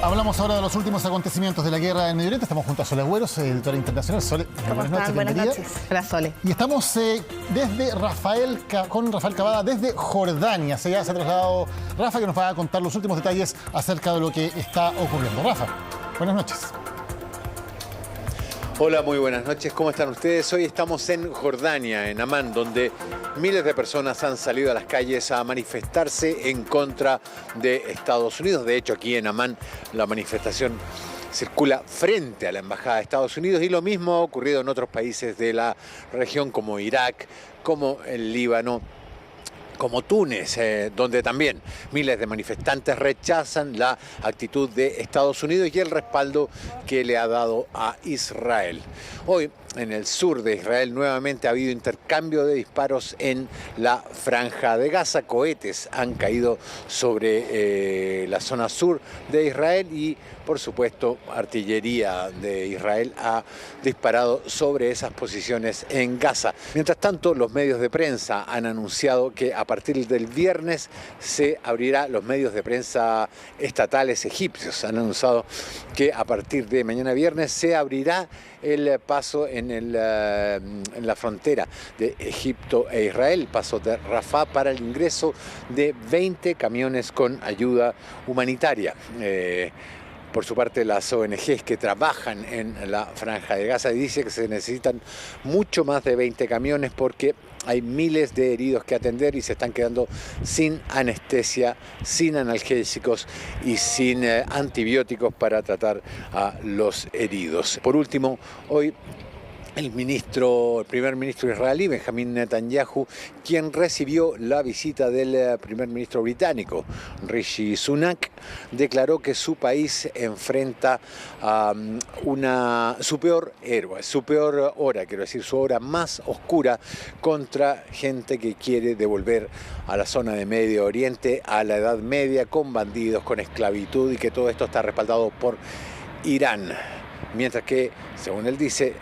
Hablamos ahora de los últimos acontecimientos de la guerra en Medio Oriente. Estamos junto a Sole Agüeros, editora internacional. Sole, buenas noches. Buenas noches. Hola, Sole. Y estamos con Rafael Cavada desde Jordania. Ya se ha trasladado Rafa, que nos va a contar los últimos detalles acerca de lo que está ocurriendo. Rafa, buenas noches. Hola, muy buenas noches. ¿Cómo están ustedes? Hoy estamos en Jordania, en Amán, donde miles de personas han salido a las calles a manifestarse en contra de Estados Unidos. De hecho, aquí en Amán la manifestación circula frente a la Embajada de Estados Unidos y lo mismo ha ocurrido en otros países de la región como Irak, como el Líbano, como Túnez, donde también miles de manifestantes rechazan la actitud de Estados Unidos y el respaldo que le ha dado a Israel. Hoy, en el sur de Israel, nuevamente ha habido intercambio de disparos en la Franja de Gaza. Cohetes han caído sobre la zona sur de Israel y, por supuesto, artillería de Israel ha disparado sobre esas posiciones en Gaza. Mientras tanto, los medios de prensa han anunciado que a partir del viernes se abrirá, los medios de prensa estatales egipcios han anunciado que a partir de mañana viernes se abrirá el paso en la frontera de Egipto e Israel, el paso de Rafah, para el ingreso de 20 camiones con ayuda humanitaria. Por su parte, las ONGs que trabajan en la Franja de Gaza dicen que se necesitan mucho más de 20 camiones porque hay miles de heridos que atender y se están quedando sin anestesia, sin analgésicos y sin antibióticos para tratar a los heridos. Por último, hoy el primer ministro israelí, Benjamín Netanyahu, quien recibió la visita del primer ministro británico, Rishi Sunak, declaró que su país enfrenta su peor hora, su hora más oscura, contra gente que quiere devolver a la zona de Medio Oriente, a la Edad Media, con bandidos, con esclavitud, y que todo esto está respaldado por Irán. Mientras que, según él dice,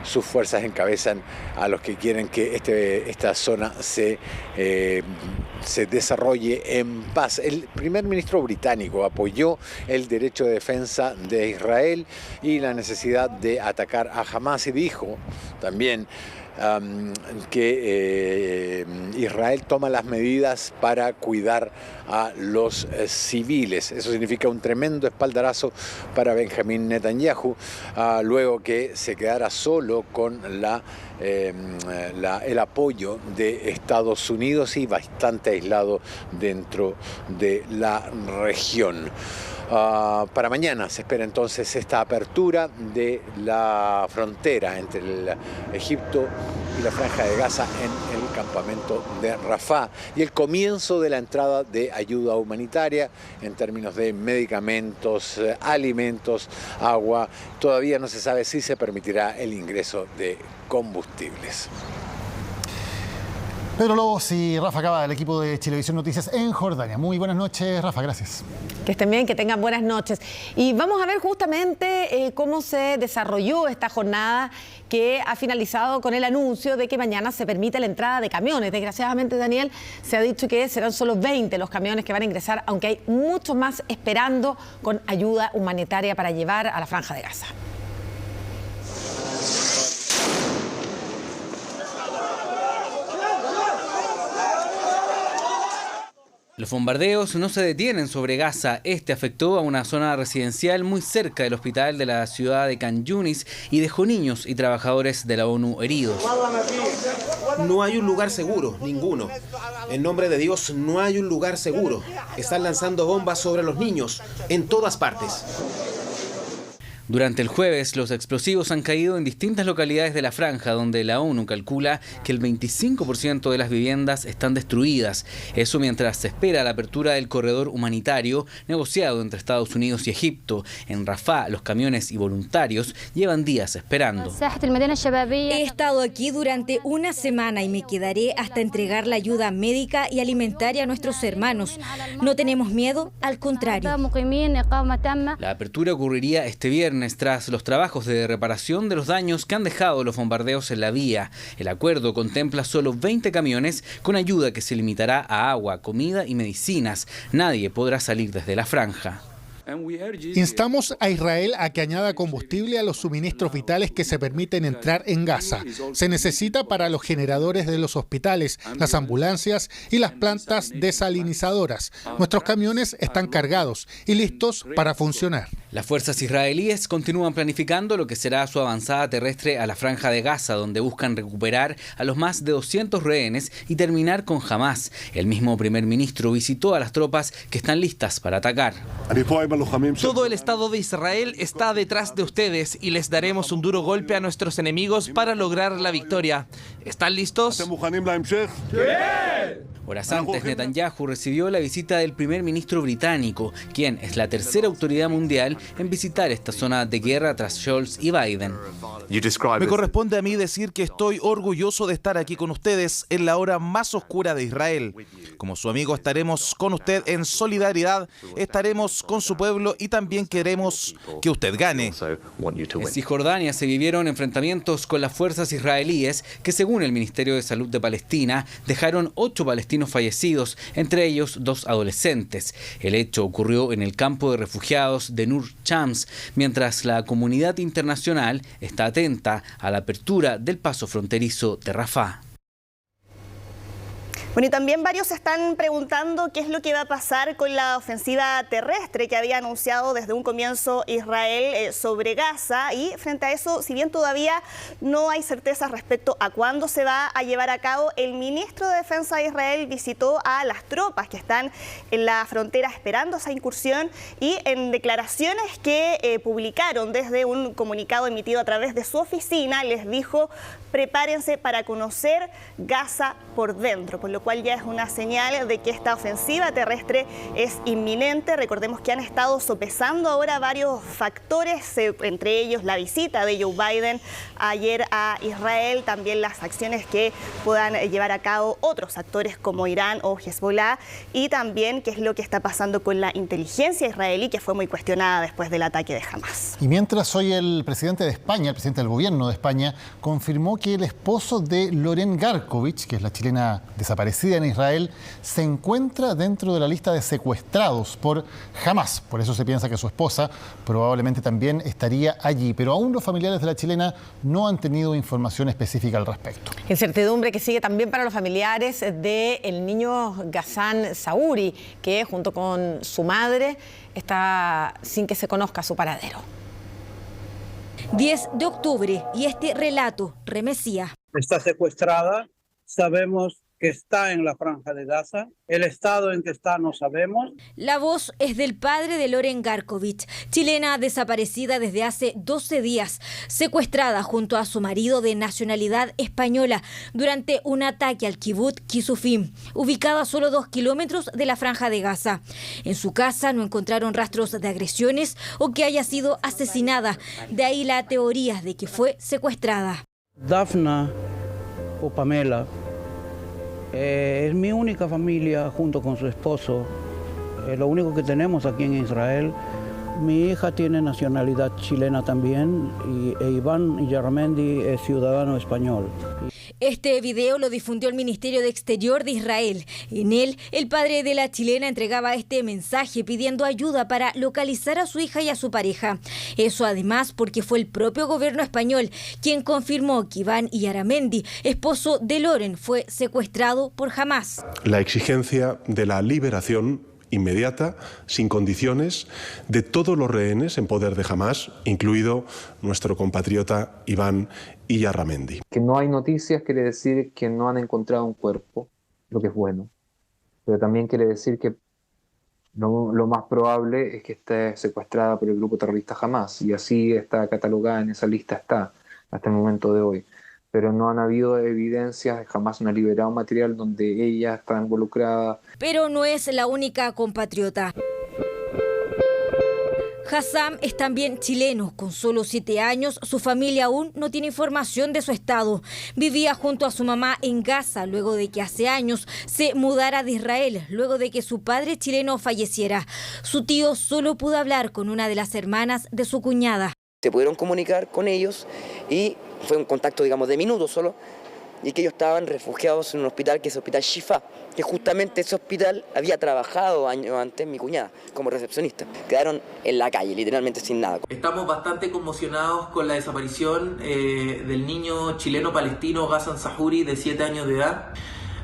sus fuerzas encabezan a los que quieren que esta zona se desarrolle en paz. El primer ministro británico apoyó el derecho de defensa de Israel y la necesidad de atacar a Hamas y dijo también que Israel toma las medidas para cuidar a los civiles. Eso significa un tremendo espaldarazo para Benjamín Netanyahu, luego que se quedara solo con el apoyo de Estados Unidos y bastante aislado dentro de la región. Para mañana se espera entonces esta apertura de la frontera entre el Egipto y la Franja de Gaza en el campamento de Rafah y el comienzo de la entrada de ayuda humanitaria en términos de medicamentos, alimentos, agua. Todavía no se sabe si se permitirá el ingreso de combustibles. Pedro Lobos y Rafa Cavada, del equipo de Chilevisión Noticias en Jordania. Muy buenas noches, Rafa, gracias. Que estén bien, que tengan buenas noches. Y vamos a ver justamente cómo se desarrolló esta jornada que ha finalizado con el anuncio de que mañana se permite la entrada de camiones. Desgraciadamente, Daniel, se ha dicho que serán solo 20 los camiones que van a ingresar, aunque hay muchos más esperando con ayuda humanitaria para llevar a la Franja de Gaza. Los bombardeos no se detienen sobre Gaza. Este afectó a una zona residencial muy cerca del hospital de la ciudad de Khan Yunis y dejó niños y trabajadores de la ONU heridos. No hay un lugar seguro, ninguno. En nombre de Dios, no hay un lugar seguro. Están lanzando bombas sobre los niños, en todas partes. Durante el jueves, los explosivos han caído en distintas localidades de la franja, donde la ONU calcula que el 25% de las viviendas están destruidas. Eso mientras se espera la apertura del corredor humanitario negociado entre Estados Unidos y Egipto. En Rafah, los camiones y voluntarios llevan días esperando. He estado aquí durante una semana y me quedaré hasta entregar la ayuda médica y alimentaria a nuestros hermanos. No tenemos miedo, al contrario. La apertura ocurriría este viernes viernes tras los trabajos de reparación de los daños que han dejado los bombardeos en la vía. El acuerdo contempla solo 20 camiones con ayuda que se limitará a agua, comida y medicinas. Nadie podrá salir desde la franja. Instamos a Israel a que añada combustible a los suministros vitales que se permiten entrar en Gaza. Se necesita para los generadores de los hospitales, las ambulancias y las plantas desalinizadoras. Nuestros camiones están cargados y listos para funcionar. Las fuerzas israelíes continúan planificando lo que será su avanzada terrestre a la franja de Gaza, donde buscan recuperar a los más de 200 rehenes y terminar con Hamás. El mismo primer ministro visitó a las tropas que están listas para atacar. Todo el Estado de Israel está detrás de ustedes y les daremos un duro golpe a nuestros enemigos para lograr la victoria. ¿Están listos? Horas antes, Netanyahu recibió la visita del primer ministro británico, quien es la tercera autoridad mundial en visitar esta zona de guerra tras Scholz y Biden. Me corresponde a mí decir que estoy orgulloso de estar aquí con ustedes en la hora más oscura de Israel. Como su amigo estaremos con usted en solidaridad, estaremos con su pueblo y también queremos que usted gane. En Cisjordania se vivieron enfrentamientos con las fuerzas israelíes que, según el Ministerio de Salud de Palestina, dejaron 8 palestinos fallecidos, entre ellos 2 adolescentes. El hecho ocurrió en el campo de refugiados de Nur Shams, mientras la comunidad internacional está atenta a la apertura del paso fronterizo de Rafah. Bueno, y también varios se están preguntando qué es lo que va a pasar con la ofensiva terrestre que había anunciado desde un comienzo Israel sobre Gaza, y frente a eso, si bien todavía no hay certezas respecto a cuándo se va a llevar a cabo, el ministro de Defensa de Israel visitó a las tropas que están en la frontera esperando esa incursión, y en declaraciones que publicaron desde un comunicado emitido a través de su oficina les dijo: prepárense para conocer Gaza por dentro, por lo cual ya es una señal de que esta ofensiva terrestre es inminente. Recordemos que han estado sopesando ahora varios factores, entre ellos la visita de Joe Biden ayer a Israel, también las acciones que puedan llevar a cabo otros actores como Irán o Hezbollah, y también qué es lo que está pasando con la inteligencia israelí, que fue muy cuestionada después del ataque de Hamás. Y mientras hoy el presidente de España, el presidente del gobierno de España, confirmó que el esposo de Loren Garkovich, que es la chilena desaparecida en Israel, se encuentra dentro de la lista de secuestrados por Hamás. Por eso se piensa que su esposa probablemente también estaría allí, pero aún los familiares de la chilena no han tenido información específica al respecto. Incertidumbre que sigue también para los familiares del niño Ghassan Sauri, que junto con su madre está sin que se conozca su paradero. 10 de octubre y este relato remecía. Está secuestrada, sabemos que está en la franja de Gaza. El estado en que está no sabemos. La voz es del padre de Loren Garkovich, chilena desaparecida desde hace 12 días, secuestrada junto a su marido de nacionalidad española durante un ataque al kibbutz Kisufim, ubicado a solo 2 kilómetros de la franja de Gaza. En su casa no encontraron rastros de agresiones o que haya sido asesinada, de ahí la teoría de que fue secuestrada. Dafna o Pamela es mi única familia junto con su esposo. Lo único que tenemos aquí en Israel. Mi hija tiene nacionalidad chilena también y Iván Yaramendi es ciudadano español. Este video lo difundió el Ministerio de Exterior de Israel. En él, el padre de la chilena entregaba este mensaje pidiendo ayuda para localizar a su hija y a su pareja. Eso además porque fue el propio gobierno español quien confirmó que Iván Yaramendi, esposo de Loren, fue secuestrado por Hamás. La exigencia de la liberación inmediata, sin condiciones, de todos los rehenes en poder de Hamás, incluido nuestro compatriota Iván Yaramendi. Que no hay noticias quiere decir que no han encontrado un cuerpo, lo que es bueno, pero también quiere decir que lo más probable es que esté secuestrada por el grupo terrorista Hamás, y así está catalogada en esa lista hasta el momento de hoy. Pero no han habido evidencias, jamás no ha liberado material donde ella está involucrada. Pero no es la única compatriota. Hassam es también chileno. Con solo 7 años, su familia aún no tiene información de su estado. Vivía junto a su mamá en Gaza, luego de que hace años se mudara de Israel, luego de que su padre chileno falleciera. Su tío solo pudo hablar con una de las hermanas de su cuñada. Se pudieron comunicar con ellos y fue un contacto, digamos, de minutos solo, y que ellos estaban refugiados en un hospital que es el Hospital Shifa, que justamente ese hospital había trabajado años antes mi cuñada como recepcionista. Quedaron en la calle, literalmente sin nada. Estamos bastante conmocionados con la desaparición del niño chileno-palestino Ghassan Sahuri, de 7 años de edad.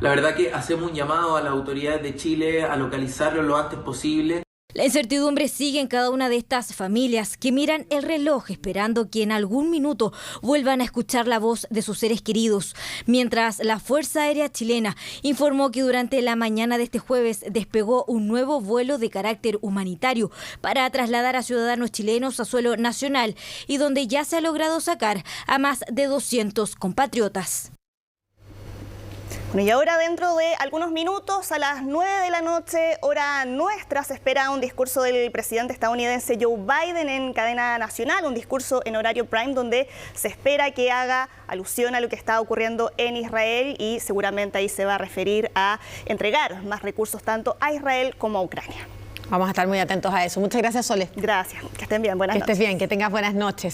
La verdad que hacemos un llamado a las autoridades de Chile a localizarlo lo antes posible. La incertidumbre sigue en cada una de estas familias que miran el reloj esperando que en algún minuto vuelvan a escuchar la voz de sus seres queridos. Mientras la Fuerza Aérea Chilena informó que durante la mañana de este jueves despegó un nuevo vuelo de carácter humanitario para trasladar a ciudadanos chilenos a suelo nacional y donde ya se ha logrado sacar a más de 200 compatriotas. Bueno, y ahora dentro de algunos minutos, a las 9 de la noche, hora nuestra, se espera un discurso del presidente estadounidense Joe Biden en cadena nacional, un discurso en horario prime donde se espera que haga alusión a lo que está ocurriendo en Israel y seguramente ahí se va a referir a entregar más recursos tanto a Israel como a Ucrania. Vamos a estar muy atentos a eso. Muchas gracias, Sole. Gracias. Que estén bien. Buenas noches. Que estés bien, que tengas buenas noches.